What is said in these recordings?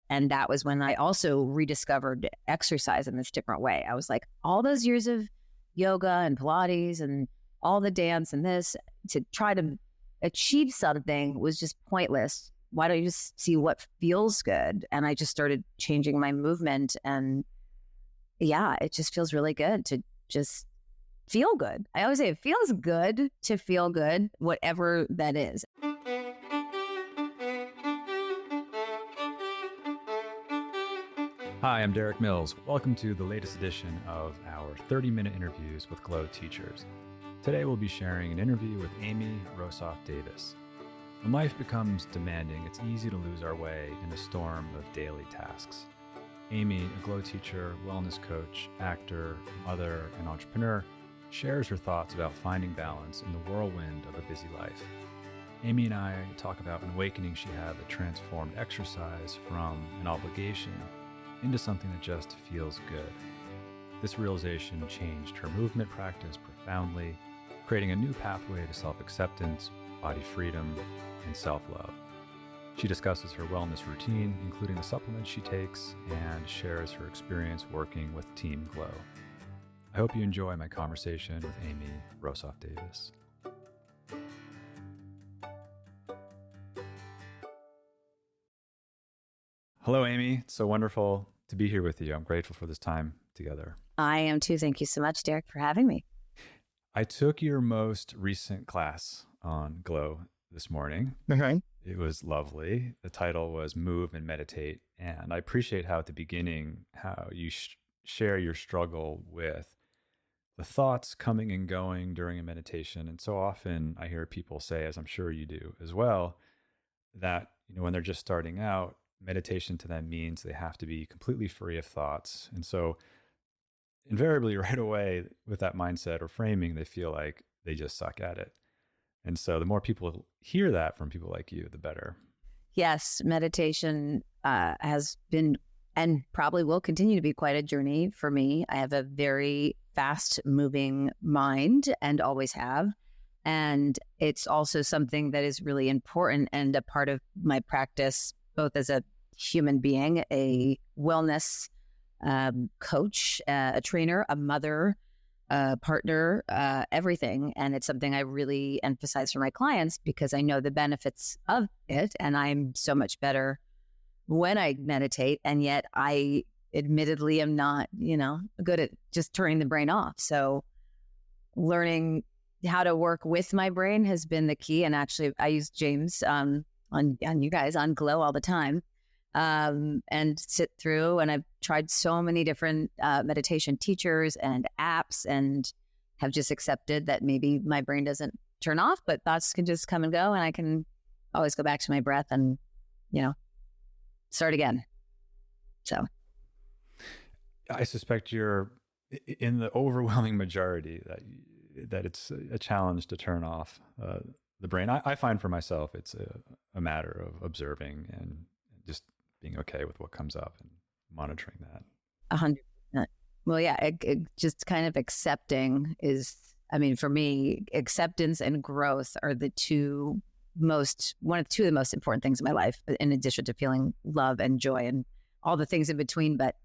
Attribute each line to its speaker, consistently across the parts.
Speaker 1: And that was when I also rediscovered exercise in this different way. I was like, all those years of yoga and Pilates and all the dance and this to try to achieve something was just pointless. Why don't you just see what feels good? And I just started changing my movement. And yeah, it just feels really good to just feel good. I always say it feels good to feel good, whatever that is.
Speaker 2: Hi, I'm Derek Mills. Welcome to the latest edition of our 30-minute interviews with GLOW teachers. Today we'll be sharing an interview with Amy Rosoff Davis. When life becomes demanding, it's easy to lose our way in a storm of daily tasks. Amy, a GLOW teacher, wellness coach, actor, mother, and entrepreneur, shares her thoughts about finding balance in the whirlwind of a busy life. Amy and I talk about an awakening she had that transformed exercise from an obligation into something that just feels good. This realization changed her movement practice profoundly, creating a new pathway to self-acceptance, body freedom, and self-love. She discusses her wellness routine, including the supplements she takes, and shares her experience working with Team GLOW. I hope you enjoy my conversation with Amy Rosoff Davis. Hello, Amy. It's so wonderful to be here with you. I'm grateful for this time together.
Speaker 1: I am too. Thank you so much, Derek, for having me.
Speaker 2: I took your most recent class on GLOW this morning.
Speaker 3: Okay.
Speaker 2: It was lovely. The title was Move and Meditate. And I appreciate how at the beginning, how you share your struggle with the thoughts coming and going during a meditation. And so often I hear people say, as I'm sure you do as well, that when they're just starting out, meditation to them means they have to be completely free of thoughts. And so invariably right away with that mindset or framing, they feel like they just suck at it. And so the more people hear that from people like you, the better.
Speaker 1: Yes, meditation has been and probably will continue to be quite a journey for me. I have a very fast moving mind and always have. And it's also something that is really important and a part of my practice, both as a human being, a wellness coach, a trainer, a mother, a partner, everything. And it's something I really emphasize for my clients because I know the benefits of it. And I'm so much better when I meditate. And yet I admittedly am not, good at just turning the brain off. So learning how to work with my brain has been the key. And actually I use James on you guys on GLOW all the time and sit through. And I've tried so many different meditation teachers and apps and have just accepted that maybe my brain doesn't turn off, but thoughts can just come and go. And I can always go back to my breath and, start again. So
Speaker 2: I suspect you're in the overwhelming majority that it's a challenge to turn off the brain. I find for myself, it's a matter of observing and just being okay with what comes up and monitoring that.
Speaker 1: 100%. Well, yeah, it just kind of accepting is, for me, acceptance and growth are two of the most important things in my life, in addition to feeling love and joy and all the things in between. But,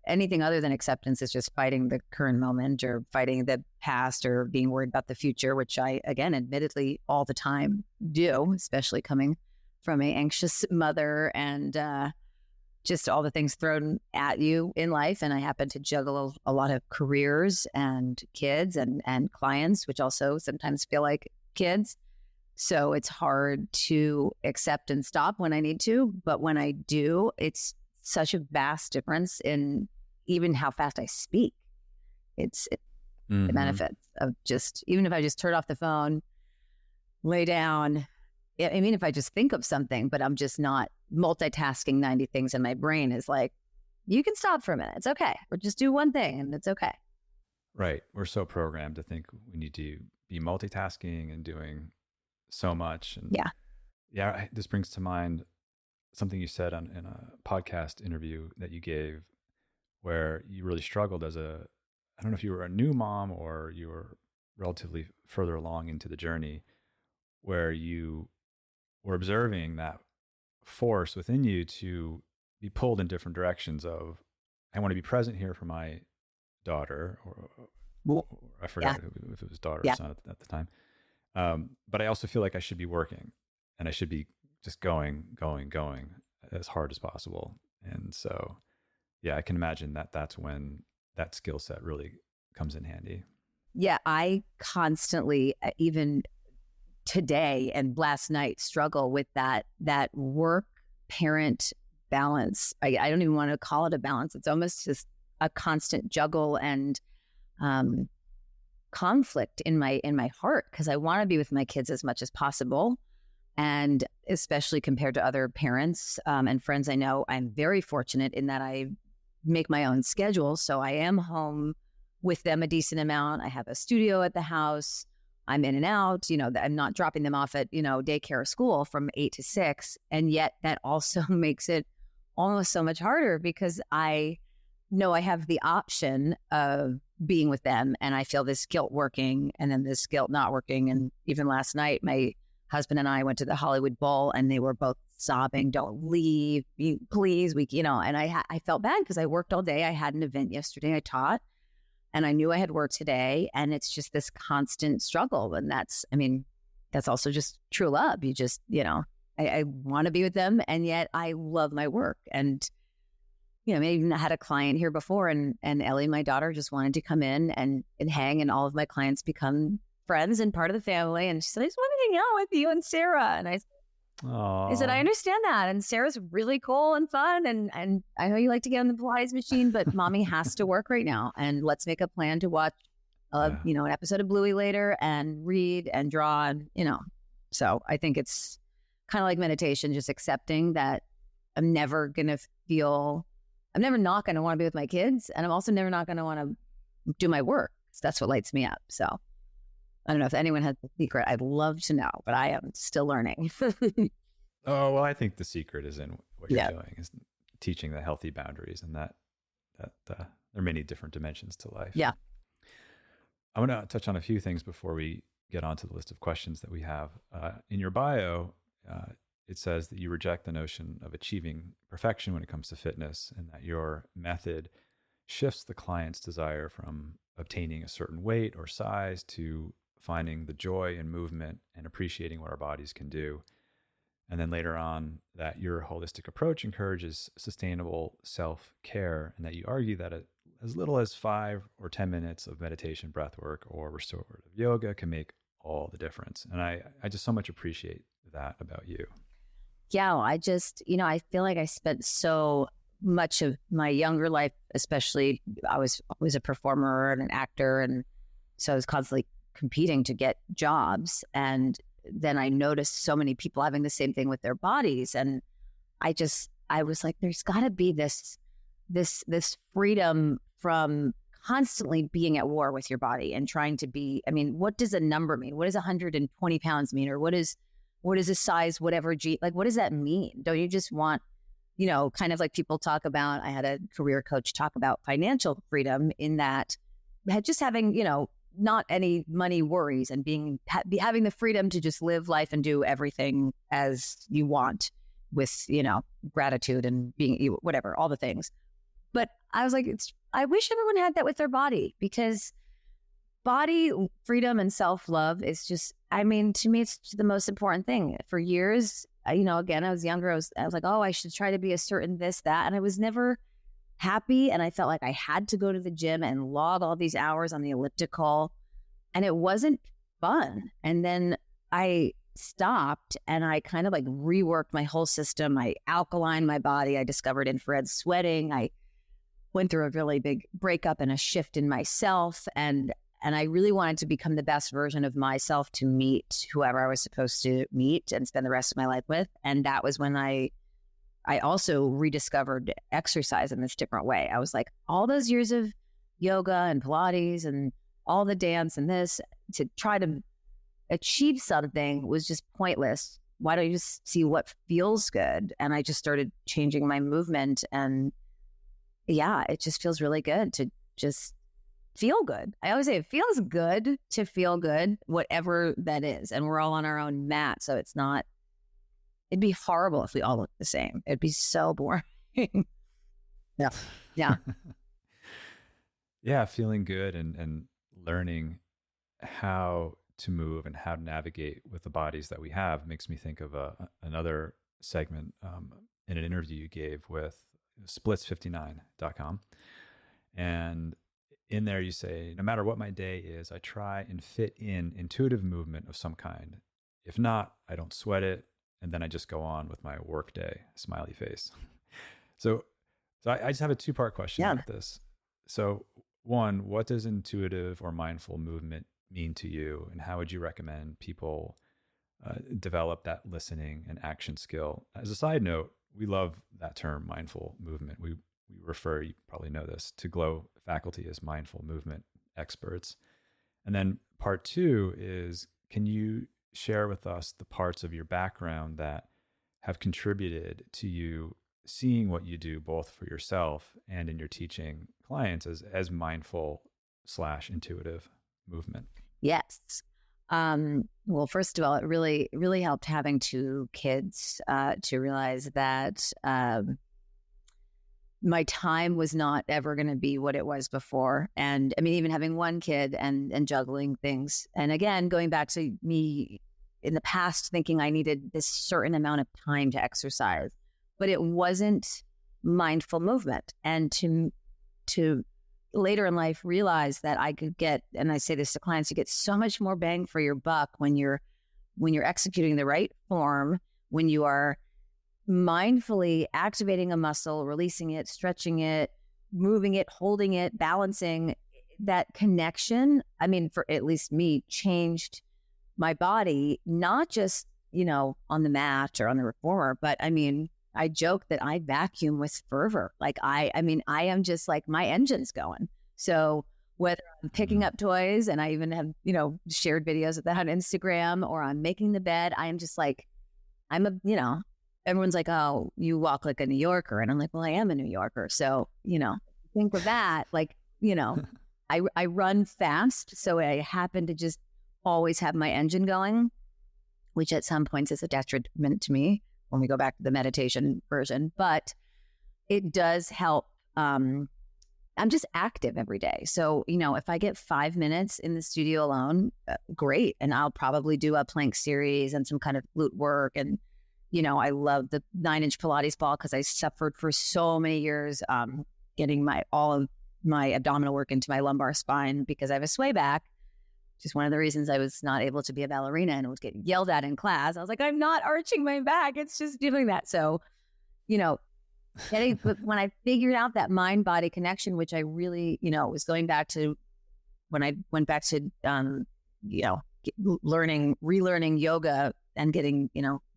Speaker 1: anything other than acceptance is just fighting the current moment or fighting the past or being worried about the future, which I, again, admittedly all the time do, especially coming from an anxious mother and just all the things thrown at you in life. And I happen to juggle a lot of careers and kids and clients, which also sometimes feel like kids. So it's hard to accept and stop when I need to. But when I do, it's such a vast difference in even how fast I speak. It's the benefits of just, even if I just turn off the phone, lay down, if I just think of something, but I'm just not multitasking 90 things in my brain is like, you can stop for a minute. It's okay. Or just do one thing and it's okay.
Speaker 2: Right. We're so programmed to think we need to be multitasking and doing so much. And yeah, this brings to mind something you said in a podcast interview that you gave where you really struggled I don't know if you were a new mom or you were relatively further along into the journey, where you were observing that force within you to be pulled in different directions of, I want to be present here for my daughter, or I forgot if it was daughter or son at the time. But I also feel like I should be working, and I should be just going as hard as possible. And so, yeah, I can imagine that that's when that skill set really comes in handy.
Speaker 1: Yeah, I constantly, even today and last night, struggle with that work parent balance. I don't even want to call it a balance. It's almost just a constant juggle and conflict in my heart, because I want to be with my kids as much as possible. And especially compared to other parents and friends I know, I'm very fortunate in that I make my own schedule. So I am home with them a decent amount. I have a studio at the house. I'm in and out. I'm not dropping them off at, daycare or school from 8 to 6. And yet that also makes it almost so much harder, because I know I have the option of being with them, and I feel this guilt working and then this guilt not working. And even last night, my husband and I went to the Hollywood Bowl, and they were both sobbing, "Don't leave, please." And I felt bad because I worked all day. I had an event yesterday. I taught, and I knew I had work today. And it's just this constant struggle. And that's also just true love. You just, I want to be with them, and yet I love my work. And, I even had a client here before, and Ellie, my daughter, just wanted to come in and hang, and all of my clients become friends and part of the family. And she said, "I just want to hang out with you and Sarah." And I said, "I understand that. And Sarah's really cool and fun. And I know you like to get on the Pilates machine, but mommy has to work right now. And let's make a plan to watch, an episode of Bluey later, and read and draw." And, so I think it's kind of like meditation, just accepting that I'm never not going to want to be with my kids. And I'm also never not going to want to do my work. So that's what lights me up. So I don't know if anyone has the secret. I'd love to know, but I am still learning.
Speaker 2: Oh, well, I think the secret is in what you're doing, is teaching the healthy boundaries, and that there are many different dimensions to life.
Speaker 1: Yeah.
Speaker 2: I want to touch on a few things before we get onto the list of questions that we have. In your bio, it says that you reject the notion of achieving perfection when it comes to fitness, and that your method shifts the client's desire from obtaining a certain weight or size to finding the joy in movement and appreciating what our bodies can do. And then later on, that your holistic approach encourages sustainable self-care, and that you argue that as little as 5 or 10 minutes of meditation, breath work, or restorative yoga can make all the difference. And I just so much appreciate that about you.
Speaker 1: Yeah, I just, I feel like I spent so much of my younger life, especially I was always a performer and an actor. And so I was constantly competing to get jobs. And then I noticed so many people having the same thing with their bodies. And I was like, there's got to be this freedom from constantly being at war with your body and trying to be, what does a number mean? What does 120 pounds mean? Or what is a size, whatever what does that mean? Don't you just want, kind of like people talk about, I had a career coach talk about financial freedom, in that just having, not any money worries, and having the freedom to just live life and do everything as you want with, gratitude and being whatever, all the things. But I was like, I wish everyone had that with their body, because body freedom and self-love is just, to me, it's the most important thing. For years, again, I was younger. I was like, oh, I should try to be a certain this, that. And I was never happy. And I felt like I had to go to the gym and log all these hours on the elliptical. And it wasn't fun. And then I stopped, and I kind of reworked my whole system. I alkalined my body. I discovered infrared sweating. I went through a really big breakup and a shift in myself. And I really wanted to become the best version of myself to meet whoever I was supposed to meet and spend the rest of my life with. And that was when I also rediscovered exercise in this different way. I was like, all those years of yoga and Pilates and all the dance and this, to try to achieve something was just pointless. Why don't you just see what feels good? And I just started changing my movement, and yeah, it just feels really good to just feel good. I always say it feels good to feel good, whatever that is. And we're all on our own mat. So it's not, it'd be horrible if we all looked the same. It'd be so boring. Yeah. Yeah.
Speaker 2: Yeah, feeling good and learning how to move and how to navigate with the bodies that we have makes me think of another segment in an interview you gave with splits59.com. And in there you say, no matter what my day is, I try and fit in intuitive movement of some kind. If not, I don't sweat it. And then I just go on with my work day, smiley face. So I just have a two-part question about this. So one, what does intuitive or mindful movement mean to you? And how would you recommend people develop that listening and action skill? As a side note, we love that term, mindful movement. We refer, you probably know this, to GLOW faculty as mindful movement experts. And then part two is, can you share with us the parts of your background that have contributed to you seeing what you do both for yourself and in your teaching clients as mindful / intuitive movement?
Speaker 1: Yes. Well, first of all, it really helped having 2 kids to realize that my time was not ever going to be what it was before. And I mean, even having 1 kid and juggling things. And again, going back to me in the past, thinking I needed this certain amount of time to exercise, but it wasn't mindful movement. And to later in life realize that I could get, and I say this to clients, you get so much more bang for your buck when you're executing the right form, when you are mindfully activating a muscle, releasing it, stretching it, moving it, holding it, balancing. That connection, I mean, for at least me, changed my body, not just, on the mat or on the reformer, but I mean, I joke that I vacuum with fervor. Like I am just like, my engine's going. So whether I'm picking up toys, and I even have, shared videos of that on Instagram, or I'm making the bed, I am just like, everyone's like, oh, you walk like a New Yorker. And I'm like, well, I am a New Yorker. So, think of that, like, I run fast. So I happen to just always have my engine going, which at some points is a detriment to me when we go back to the meditation version, but it does help. I'm just active every day. So, if I get 5 minutes in the studio alone, great. And I'll probably do a plank series and some kind of glute work. And, I love the 9-inch Pilates ball because I suffered for so many years getting all of my abdominal work into my lumbar spine because I have a sway back. Just one of the reasons I was not able to be a ballerina and was getting yelled at in class. I was like, I'm not arching my back. It's just doing that. So, but when I figured out that mind-body connection, which I really, was going back to when I went back to, relearning yoga and getting,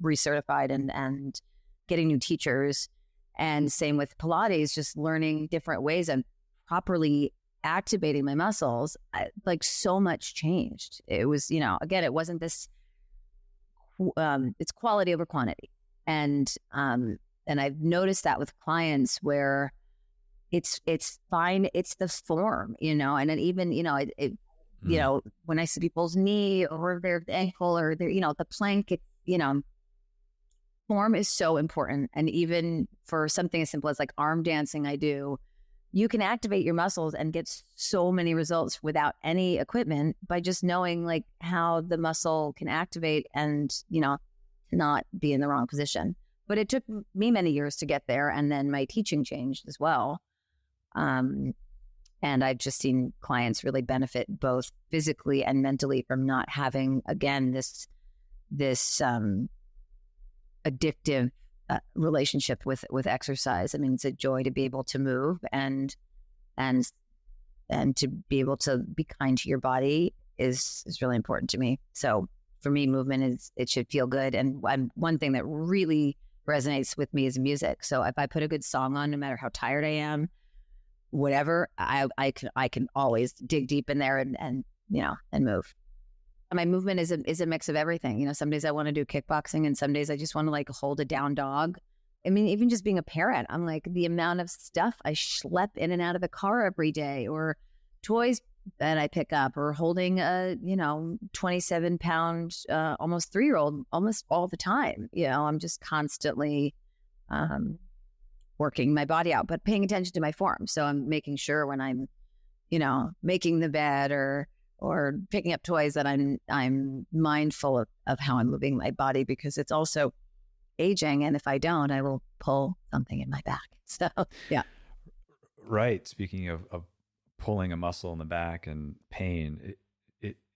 Speaker 1: recertified and getting new teachers. And same with Pilates, just learning different ways and properly activating my muscles, like so much changed. It was, again, it wasn't this, it's quality over quantity. And I've noticed that with clients where it's fine. It's the form, and then even, when I see people's knee or their ankle or their, the plank, form is so important. And even for something as simple as like arm dancing, you can activate your muscles and get so many results without any equipment by just knowing like how the muscle can activate and, not be in the wrong position. But it took me many years to get there. And then my teaching changed as well. And I've just seen clients really benefit both physically and mentally from not having, again, this addictive relationship with exercise. I mean, it's a joy to be able to move and to be able to be kind to your body is really important to me. So for me, movement it should feel good. And one thing that really resonates with me is music. So if I put a good song on, no matter how tired I am, whatever, I can always dig deep in there and move. My movement is a mix of everything. Some days I want to do kickboxing and some days I just want to like hold a down dog. I mean, even just being a parent, I'm like the amount of stuff I schlep in and out of the car every day, or toys that I pick up, or holding a, 27-pound, almost 3-year-old almost all the time. I'm just constantly working my body out, but paying attention to my form. So I'm making sure when I'm, making the bed or picking up toys that I'm mindful of how I'm moving my body, because it's also aging. And if I don't, I will pull something in my back. So, yeah.
Speaker 2: Right. Speaking of pulling a muscle in the back and pain,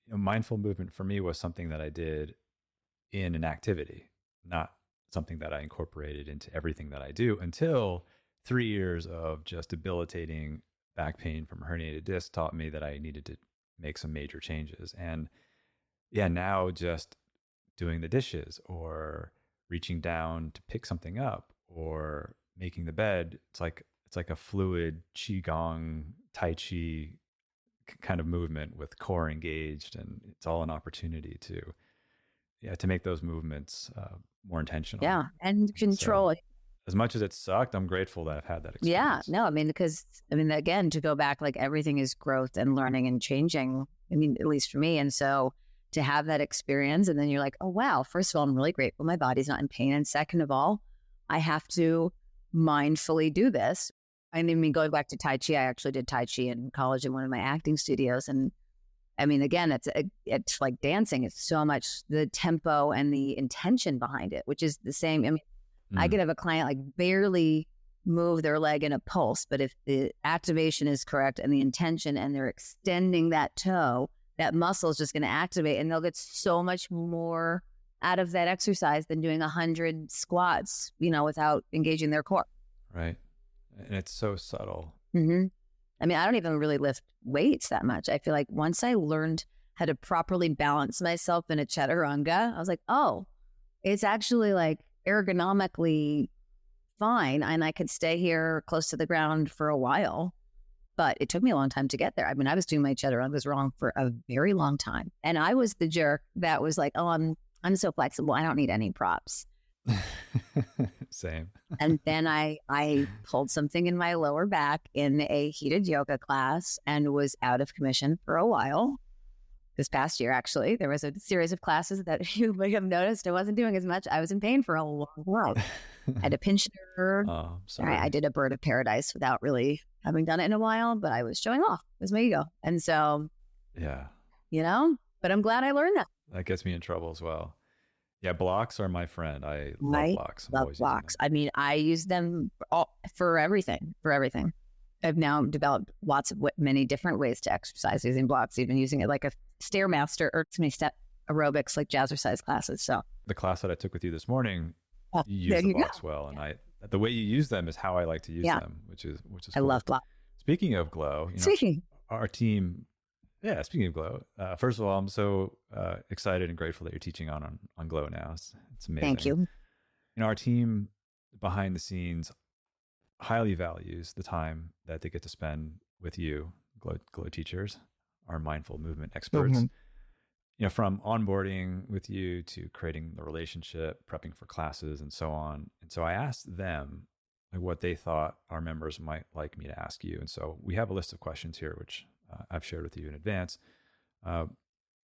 Speaker 2: mindful movement for me was something that I did in an activity, not something that I incorporated into everything that I do, until 3 years of just debilitating back pain from herniated disc taught me that I needed to make some major changes. And yeah, now just doing the dishes or reaching down to pick something up or making the bed, it's like a fluid qigong, tai chi kind of movement with core engaged, and it's all an opportunity to make those movements more intentional.
Speaker 1: Yeah, and control.
Speaker 2: So, as much as it sucked, I'm grateful that I've had that experience.
Speaker 1: Yeah, no, because again, to go back, like, everything is growth and learning and changing. At least for me. And so to have that experience, and then you're like, oh, wow, first of all, I'm really grateful my body's not in pain. And second of all, I have to mindfully do this. Going back to Tai Chi, I actually did Tai Chi in college in one of my acting studios. And again, it's like dancing. It's so much the tempo and the intention behind it, which is the same. I could have a client like barely move their leg in a pulse, but if the activation is correct and the intention, and they're extending that toe, that muscle is just going to activate, and they'll get so much more out of that exercise than doing 100 squats, without engaging their core.
Speaker 2: Right. And it's so subtle.
Speaker 1: Mm-hmm. I don't even really lift weights that much. I feel like once I learned how to properly balance myself in a chaturanga, I was like, oh, it's actually like ergonomically fine, and I could stay here close to the ground for a while. But it took me a long time to get there. I was doing my chaturangas wrong for a very long time, and I was the jerk that was like, oh, I'm so flexible, I don't need any props.
Speaker 2: Same.
Speaker 1: And then I pulled something in my lower back in a heated yoga class and was out of commission for a while. This past year, actually, there was a series of classes that you may have noticed I wasn't doing as much. I was in pain for a long while. I had a pinched nerve.
Speaker 2: Oh, sorry.
Speaker 1: I did a bird of paradise without really having done it in a while, but I was showing off. It was my ego. And so,
Speaker 2: yeah,
Speaker 1: but I'm glad I learned that.
Speaker 2: That gets me in trouble as well. Yeah, blocks are my friend. I love blocks.
Speaker 1: Love blocks. I use them for everything. I've now developed many different ways to exercise using blocks, even using it like a Stairmaster or step aerobics, like jazzercise classes. So
Speaker 2: the class that I took with you this morning, you use the blocks well, and the way you use them is how I like to use them, which is
Speaker 1: I
Speaker 2: cool.
Speaker 1: love blocks.
Speaker 2: Speaking of Glow, our team. Yeah, speaking of Glow, first of all, I'm so excited and grateful that you're teaching on Glow now. It's amazing.
Speaker 1: Thank you.
Speaker 2: Our team behind the scenes highly values the time that they get to spend with you, Glow teachers, our mindful movement experts. Mm-hmm. From onboarding with you to creating the relationship, prepping for classes, and so on. And so I asked them what they thought our members might like me to ask you. And so we have a list of questions here, which I've shared with you in advance.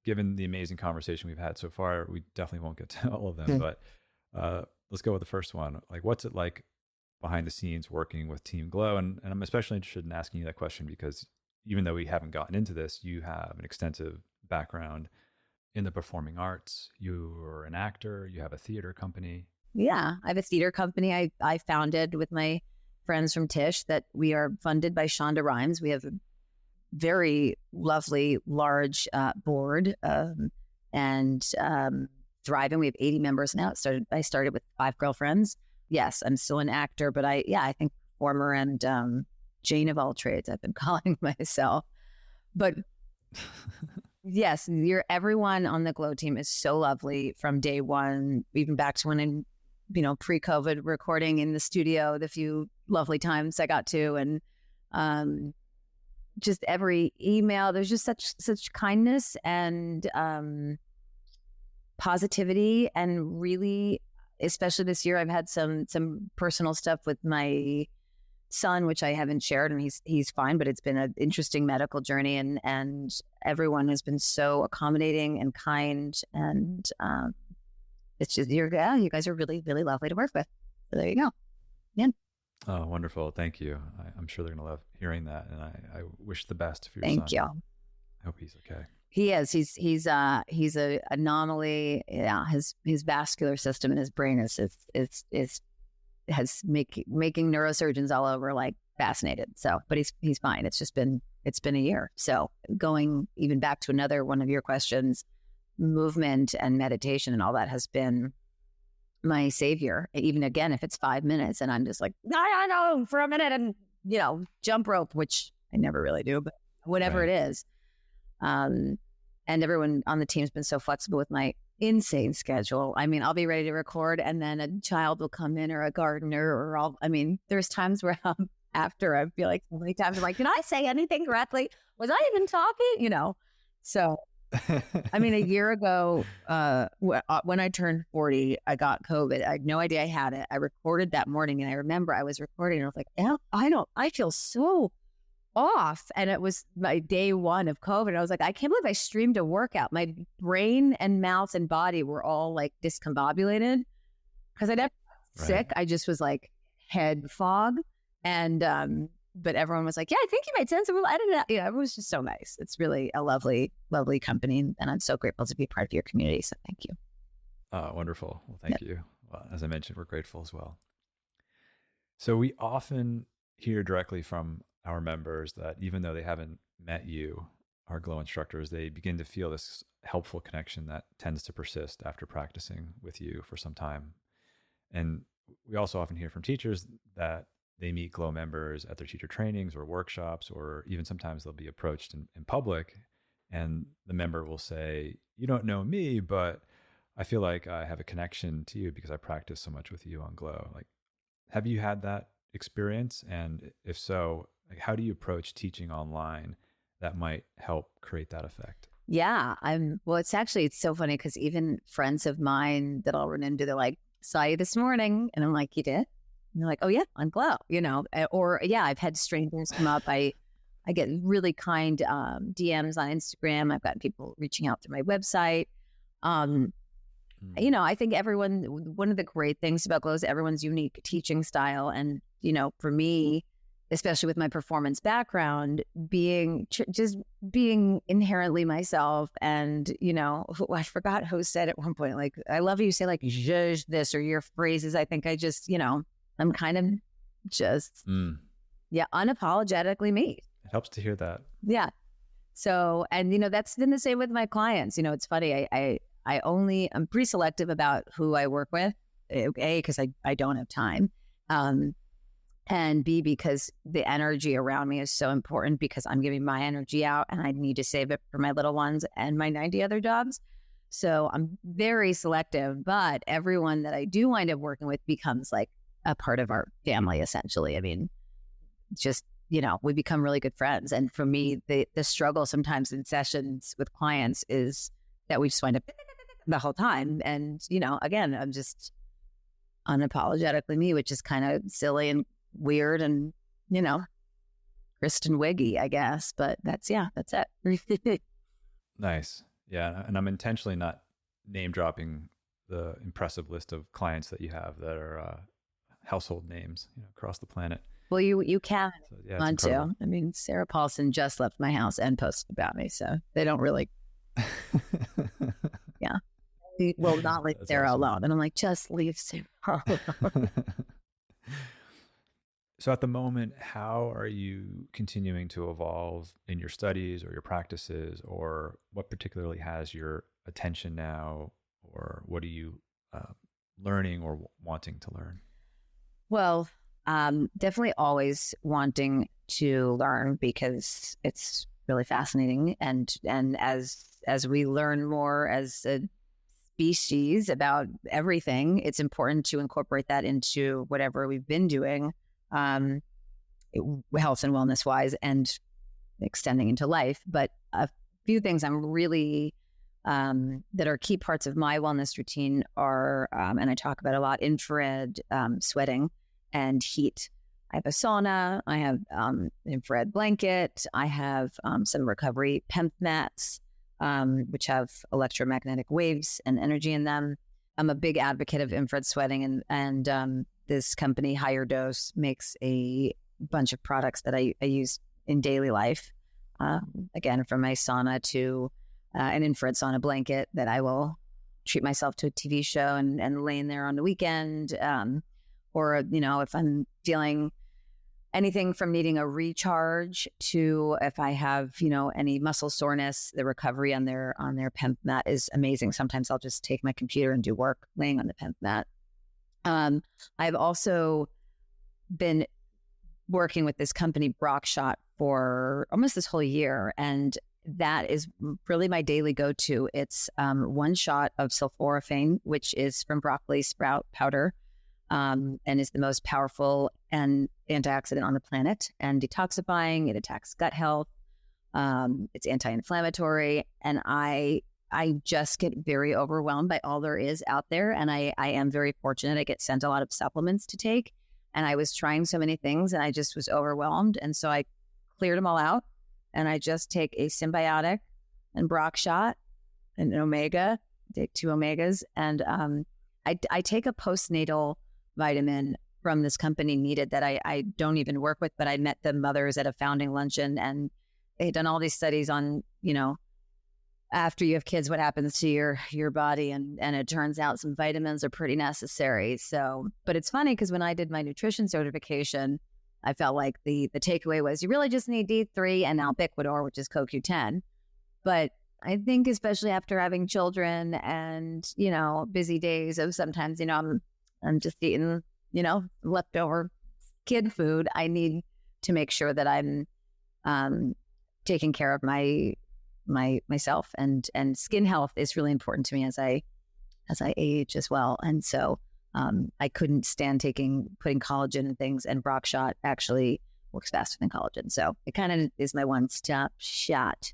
Speaker 2: Given the amazing conversation we've had so far, we definitely won't get to all of them, but let's go with the first one. What's it like behind the scenes working with Team Glow? And I'm especially interested in asking you that question because even though we haven't gotten into this, you have an extensive background in the performing arts. You're an actor, you have a theater company.
Speaker 1: Yeah, I have a theater company I founded with my friends from Tisch that we are funded by Shonda Rhimes. We have a very lovely, large board and thriving. We have 80 members now. I started with 5 girlfriends. Yes, I'm still an actor, but I think performer and Jane of all trades, I've been calling myself. But yes, everyone on the Glow team is so lovely from day one, even back to when I'm, pre-COVID recording in the studio, the few lovely times I got to, and just every email, there's just such kindness and positivity, and really, especially this year, I've had some personal stuff with my son, which I haven't shared, and he's fine, but it's been an interesting medical journey, and everyone has been so accommodating and kind, and it's just you guys are really, really lovely to work with. So there you go. Yeah.
Speaker 2: Oh, wonderful. Thank you. I'm sure they're going to love hearing that. And I wish the best for your
Speaker 1: Thank
Speaker 2: son.
Speaker 1: you.
Speaker 2: I hope he's okay.
Speaker 1: He is. He's a anomaly. Yeah. His vascular system in his brain has making neurosurgeons all over like fascinated. So, but he's fine. It's been a year. So going even back to another one of your questions, movement and meditation and all that has been my savior. Even again, if it's 5 minutes and I'm just like, I know for a minute and, jump rope, which I never really do, but whatever
Speaker 2: Right.
Speaker 1: it is. And everyone on the team's been so flexible with my insane schedule. I mean, I'll be ready to record and then a child will come in or a gardener there's times where after I feel like so many times I'm like, did I say anything correctly? Was I even talking? So I mean, a year ago, when I turned 40, I got COVID. I had no idea I had it. I recorded that morning and I remember I was recording and I was like, I feel so off. And it was my day 1 of COVID. I was like, I can't believe I streamed a workout. My brain and mouth and body were all like discombobulated because I never got sick. I just was like head fog. And, but everyone was like, yeah, I think you might send some. I don't know. It was just so nice. It's really a lovely, lovely company. And I'm so grateful to be part of your community. So thank you.
Speaker 2: Wonderful. Well, thank you. Well, as I mentioned, we're grateful as well. So we often hear directly from our members that even though they haven't met you, our Glow instructors, they begin to feel this helpful connection that tends to persist after practicing with you for some time. And we also often hear from teachers that they meet Glow members at their teacher trainings or workshops, or even sometimes they'll be approached in public and the member will say, you don't know me, but I feel like I have a connection to you because I practice so much with you on Glow. Like, have you had that experience? And if so, like, how do you approach teaching online that might help create that effect?
Speaker 1: Yeah, it's so funny because even friends of mine that I'll run into, they're like, saw you this morning. And I'm like, you did? And they're like, oh yeah, on Glow, or yeah, I've had strangers come up. I get really kind DMs on Instagram. I've gotten people reaching out through my website. I think one of the great things about Glow is everyone's unique teaching style. And, for me, especially with my performance background, being inherently myself. And, I forgot who said at one point, like, I love you say like, zhuzh this, or your phrases. I think I just, I'm kind of just, unapologetically me.
Speaker 2: It helps to hear that.
Speaker 1: Yeah. So, and, that's been the same with my clients. It's funny. I'm pretty selective about who I work with. A, because I don't have time. And B, because the energy around me is so important because I'm giving my energy out and I need to save it for my little ones and my 90 other jobs. So I'm very selective, but everyone that I do wind up working with becomes like a part of our family, essentially. I mean, just, we become really good friends. And for me, the struggle sometimes in sessions with clients is that we just wind up the whole time. And, again, I'm just unapologetically me, which is kind of silly and weird and, Kristen Wiggy, I guess. But that's it.
Speaker 2: Nice. Yeah. And I'm intentionally not name dropping the impressive list of clients that you have that are household names across the planet.
Speaker 1: Well, you can want to. I mean, Sarah Paulson just left my house and posted about me, so they don't really. Yeah. They will not leave Sarah alone. And I'm like, just leave Sarah alone.
Speaker 2: So at the moment, how are you continuing to evolve in your studies or your practices, or what particularly has your attention now, or what are you learning or wanting to learn?
Speaker 1: Well, definitely always wanting to learn because it's really fascinating. And as we learn more as a species about everything, it's important to incorporate that into whatever we've been doing, health and wellness wise, and extending into life. But a few things I'm really that are key parts of my wellness routine are, and I talk about a lot, infrared sweating and heat. I have a sauna. I have an infrared blanket. I have some recovery PEMF mats, which have electromagnetic waves and energy in them. I'm a big advocate of infrared sweating, and this company, Higher Dose, makes a bunch of products that I use in daily life. Again, from my sauna to an infrared sauna blanket that I will treat myself to a TV show and lay in there on the weekend. Or, if I'm feeling anything from needing a recharge to if I have, any muscle soreness, the recovery on their PEMF mat is amazing. Sometimes I'll just take my computer and do work laying on the PEMF mat. I've also been working with this company, Brockshot, for almost this whole year. And that is really my daily go-to. It's 1 shot of sulforaphane, which is from broccoli sprout powder, and is the most powerful and antioxidant on the planet, and detoxifying. It attacks gut health. It's anti-inflammatory. And I just get very overwhelmed by all there is out there. And I am very fortunate. I get sent a lot of supplements to take. And I was trying so many things and I just was overwhelmed. And so I cleared them all out. And I just take a symbiotic and Brockshot and an omega, take 2 omegas. And I take a postnatal vitamin from this company, Needed, that I don't even work with, but I met the mothers at a founding luncheon, and they had done all these studies on, after you have kids, what happens to your body. And it turns out some vitamins are pretty necessary. So, but it's funny because when I did my nutrition certification, I felt like the takeaway was you really just need D3 and Albiquitor, which is CoQ10. But I think especially after having children and, busy days of sometimes, I'm just eating, leftover kid food. I need to make sure that I'm taking care of myself, and skin health is really important to me as I age as well. And so I couldn't stand putting collagen and things, and Brockshot actually works faster than collagen. So it kind of is my one-stop shot.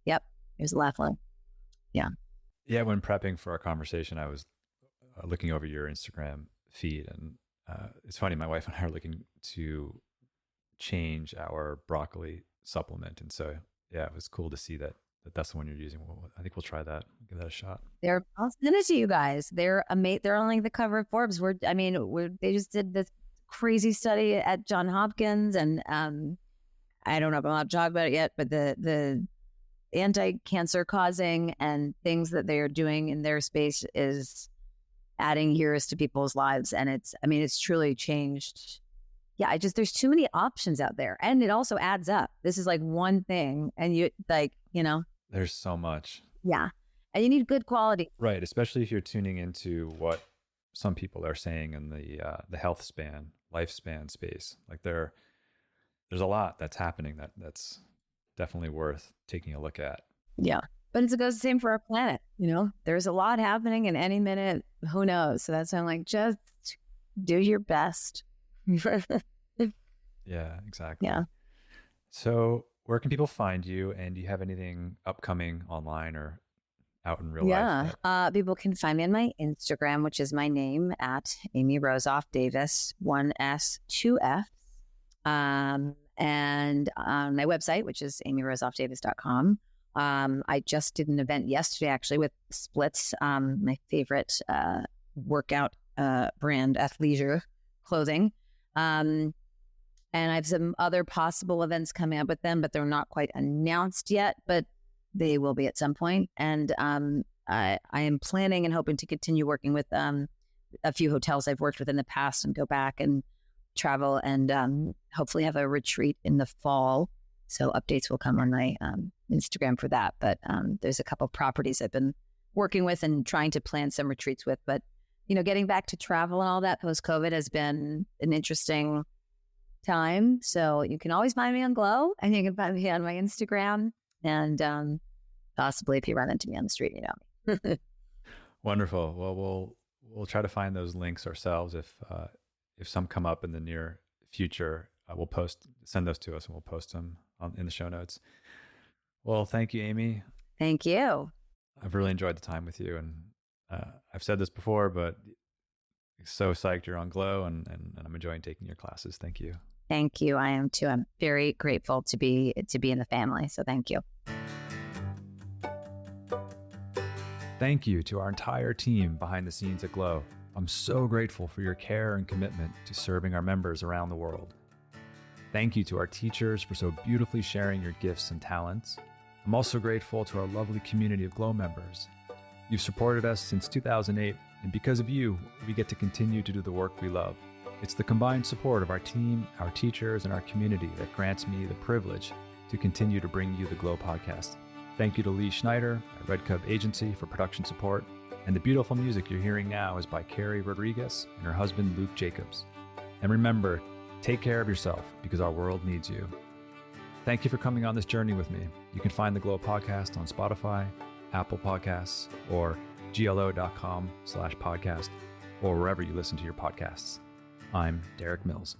Speaker 1: Yep. There's a laugh line. Yeah.
Speaker 2: Yeah. When prepping for our conversation, I was looking over your Instagram feed, and it's funny, my wife and I are looking to change our broccoli supplement. And so, yeah, it was cool to see that that's the one you're using. Well, I think we'll try that. Give that a shot.
Speaker 1: I'll send it to you guys. They're amazing. They're on the cover of Forbes. They just did this crazy study at Johns Hopkins, and I don't know if I'm allowed to talk about it yet, but the anti-cancer causing and things that they are doing in their space is adding years to people's lives. And it's truly changed. Yeah, there's too many options out there, and it also adds up. This is like one thing, and
Speaker 2: there's so much.
Speaker 1: Yeah. And you need good quality.
Speaker 2: Right. Especially if you're tuning into what some people are saying in the health lifespan space. Like there's a lot that's happening that's definitely worth taking a look at.
Speaker 1: Yeah. But it goes the same for our planet. There's a lot happening, and any minute, who knows? So that's why I'm like, just do your best.
Speaker 2: Yeah, exactly.
Speaker 1: Yeah.
Speaker 2: So where can people find you, and do you have anything upcoming online or out in real life?
Speaker 1: Yeah. People can find me on my Instagram, which is my name, at Amy Rosoff Davis, 1S, 2F. And on my website, which is amyrosoffdavis.com. I just did an event yesterday, actually, with Splits, my favorite workout brand, athleisure clothing. And I have some other possible events coming up with them, but they're not quite announced yet, but they will be at some point. And I am planning and hoping to continue working with a few hotels I've worked with in the past, and go back and travel and hopefully have a retreat in the fall. So updates will come on my Instagram for that. But there's a couple properties I've been working with and trying to plan some retreats with. But, getting back to travel and all that post-COVID has been an interesting time. So you can always find me on Glow, and you can find me on my Instagram, and possibly if you run into me on the street, me.
Speaker 2: Wonderful. Well, we'll try to find those links ourselves. If some come up in the near future, we'll send those to us, and we'll post them in the show notes. Well, thank you, Amy.
Speaker 1: Thank you.
Speaker 2: I've really enjoyed the time with you. And I've said this before, but So psyched you're on Glow, and I'm enjoying taking your classes. Thank you.
Speaker 1: Thank you. I am too. I'm very grateful to be in the family. So thank you.
Speaker 2: Thank you to our entire team behind the scenes at Glow. I'm so grateful for your care and commitment to serving our members around the world. Thank you to our teachers for so beautifully sharing your gifts and talents. I'm also grateful to our lovely community of Glow members. You've supported us since 2008, and because of you, we get to continue to do the work we love. It's the combined support of our team, our teachers, and our community that grants me the privilege to continue to bring you the Glow podcast. Thank you to Lee Schneider at Red Cub Agency for production support, and the beautiful music you're hearing now is by Carrie Rodriguez and her husband Luke Jacobs. And remember, take care of yourself because our world needs you. Thank you for coming on this journey with me. You can find the Glow podcast on Spotify, Apple Podcasts, or glo.com/podcast, or wherever you listen to your podcasts. I'm Derek Mills.